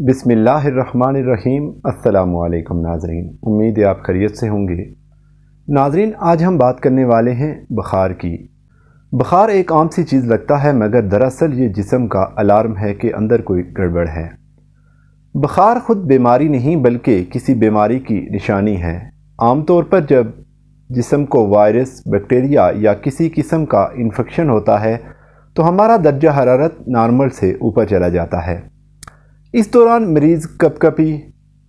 بسم اللہ الرحمن الرحیم۔ السلام علیکم ناظرین، امید ہے آپ خیریت سے ہوں گے۔ ناظرین، آج ہم بات کرنے والے ہیں بخار کی۔ بخار ایک عام سی چیز لگتا ہے، مگر دراصل یہ جسم کا الارم ہے کہ اندر کوئی گڑبڑ ہے۔ بخار خود بیماری نہیں بلکہ کسی بیماری کی نشانی ہے۔ عام طور پر جب جسم کو وائرس، بیکٹیریا یا کسی قسم کا انفیکشن ہوتا ہے تو ہمارا درجہ حرارت نارمل سے اوپر چلا جاتا ہے۔ اس دوران مریض کپ کپی،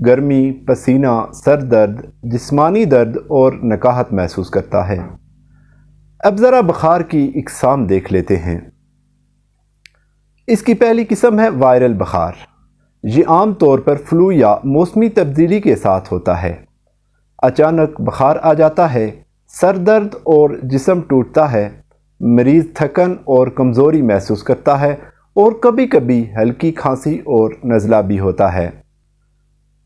گرمی، پسینہ، سر درد، جسمانی درد اور نکاہت محسوس کرتا ہے۔ اب ذرا بخار کی اقسام دیکھ لیتے ہیں۔ اس کی پہلی قسم ہے وائرل بخار۔ یہ عام طور پر فلو یا موسمی تبدیلی کے ساتھ ہوتا ہے۔ اچانک بخار آ جاتا ہے، سر درد اور جسم ٹوٹتا ہے، مریض تھکن اور کمزوری محسوس کرتا ہے اور کبھی کبھی ہلکی کھانسی اور نزلہ بھی ہوتا ہے۔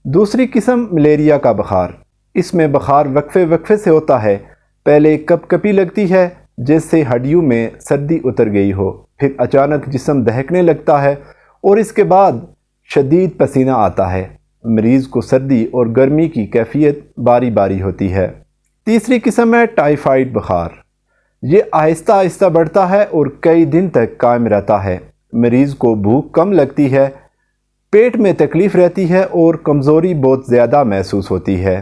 دوسری قسم ملیریا کا بخار۔ اس میں بخار وقفے وقفے سے ہوتا ہے۔ پہلے کپ کپی لگتی ہے جیسے ہڈیوں میں سردی اتر گئی ہو، پھر اچانک جسم دہکنے لگتا ہے اور اس کے بعد شدید پسینہ آتا ہے۔ مریض کو سردی اور گرمی کی کیفیت باری باری ہوتی ہے۔ تیسری قسم ہے ٹائیفائڈ بخار۔ یہ آہستہ آہستہ بڑھتا ہے اور کئی دن تک قائم رہتا ہے۔ مریض کو بھوک کم لگتی ہے، پیٹ میں تکلیف رہتی ہے اور کمزوری بہت زیادہ محسوس ہوتی ہے۔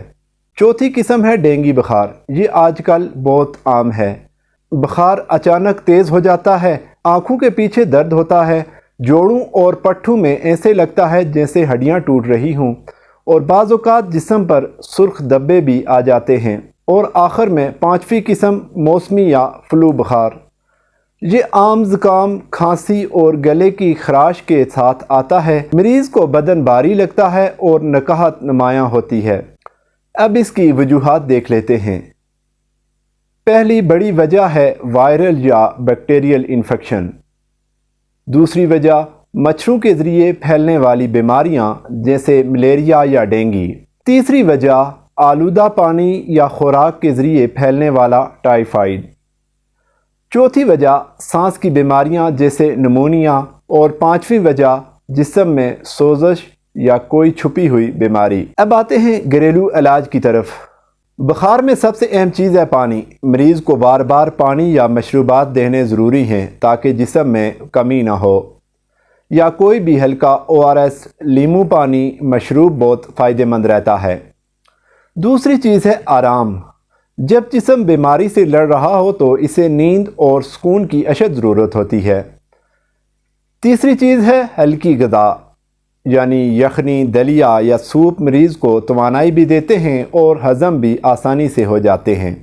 چوتھی قسم ہے ڈینگی بخار۔ یہ آج کل بہت عام ہے۔ بخار اچانک تیز ہو جاتا ہے، آنکھوں کے پیچھے درد ہوتا ہے، جوڑوں اور پٹھوں میں ایسے لگتا ہے جیسے ہڈیاں ٹوٹ رہی ہوں، اور بعض اوقات جسم پر سرخ دھبے بھی آ جاتے ہیں۔ اور آخر میں پانچویں قسم موسمی یا فلو بخار۔ یہ عام زکام، کھانسی اور گلے کی خراش کے ساتھ آتا ہے۔ مریض کو بدن بھاری لگتا ہے اور نکاہت نمایاں ہوتی ہے۔ اب اس کی وجوہات دیکھ لیتے ہیں۔ پہلی بڑی وجہ ہے وائرل یا بیکٹیریل انفیکشن۔ دوسری وجہ مچھروں کے ذریعے پھیلنے والی بیماریاں جیسے ملیریا یا ڈینگی۔ تیسری وجہ آلودہ پانی یا خوراک کے ذریعے پھیلنے والا ٹائیفائڈ۔ چوتھی وجہ سانس کی بیماریاں جیسے نمونیا، اور پانچویں وجہ جسم میں سوزش یا کوئی چھپی ہوئی بیماری۔ اب آتے ہیں گھریلو علاج کی طرف۔ بخار میں سب سے اہم چیز ہے پانی۔ مریض کو بار بار پانی یا مشروبات دینے ضروری ہیں تاکہ جسم میں کمی نہ ہو، یا کوئی بھی ہلکا ORS، لیمو پانی مشروب بہت فائدہ مند رہتا ہے۔ دوسری چیز ہے آرام۔ جب جسم بیماری سے لڑ رہا ہو تو اسے نیند اور سکون کی اشد ضرورت ہوتی ہے۔ تیسری چیز ہے ہلکی غذا، یعنی یخنی، دلیا یا سوپ مریض کو توانائی بھی دیتے ہیں اور ہضم بھی آسانی سے ہو جاتے ہیں۔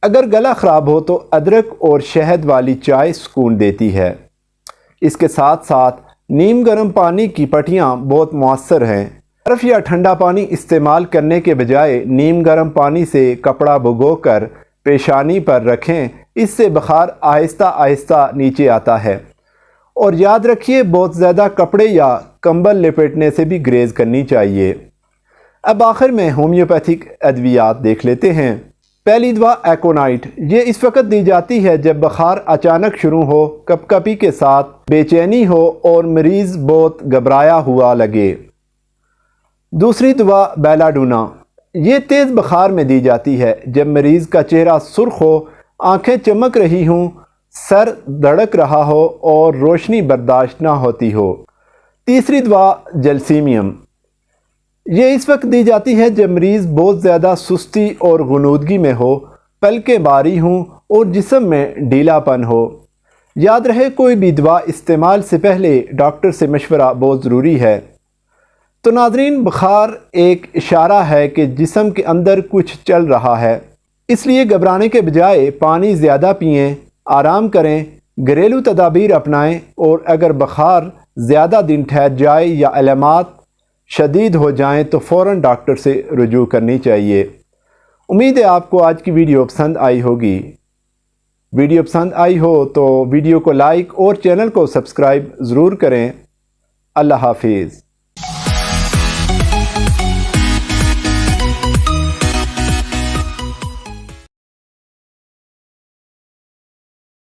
اگر گلا خراب ہو تو ادرک اور شہد والی چائے سکون دیتی ہے۔ اس کے ساتھ ساتھ نیم گرم پانی کی پٹیاں بہت مؤثر ہیں۔ برف یا ٹھنڈا پانی استعمال کرنے کے بجائے نیم گرم پانی سے کپڑا بھگو کر پیشانی پر رکھیں، اس سے بخار آہستہ آہستہ نیچے آتا ہے۔ اور یاد رکھیے، بہت زیادہ کپڑے یا کمبل لپیٹنے سے بھی گریز کرنی چاہیے۔ اب آخر میں ہومیوپیتھک ادویات دیکھ لیتے ہیں۔ پہلی دوا ایکونائٹ۔ یہ اس وقت دی جاتی ہے جب بخار اچانک شروع ہو، کپ کپی کے ساتھ بے چینی ہو اور مریض بہت گھبرایا ہوا لگے۔ دوسری دوا بیلاڈونا۔ یہ تیز بخار میں دی جاتی ہے جب مریض کا چہرہ سرخ ہو، آنکھیں چمک رہی ہوں، سر دھڑک رہا ہو اور روشنی برداشت نہ ہوتی ہو۔ تیسری دوا جلسیمیم۔ یہ اس وقت دی جاتی ہے جب مریض بہت زیادہ سستی اور غنودگی میں ہو، پلکیں بھاری ہوں اور جسم میں ڈھیلا پن ہو۔ یاد رہے، کوئی بھی دوا استعمال سے پہلے ڈاکٹر سے مشورہ بہت ضروری ہے۔ تو ناظرین، بخار ایک اشارہ ہے کہ جسم کے اندر کچھ چل رہا ہے، اس لیے گھبرانے کے بجائے پانی زیادہ پئیں، آرام کریں، گھریلو تدابیر اپنائیں، اور اگر بخار زیادہ دن ٹھہر جائے یا علامات شدید ہو جائیں تو فوراً ڈاکٹر سے رجوع کرنی چاہیے۔ امید ہے آپ کو آج کی ویڈیو پسند آئی ہوگی۔ ویڈیو پسند آئی ہو تو ویڈیو کو لائک اور چینل کو سبسکرائب ضرور کریں۔ اللہ حافظ۔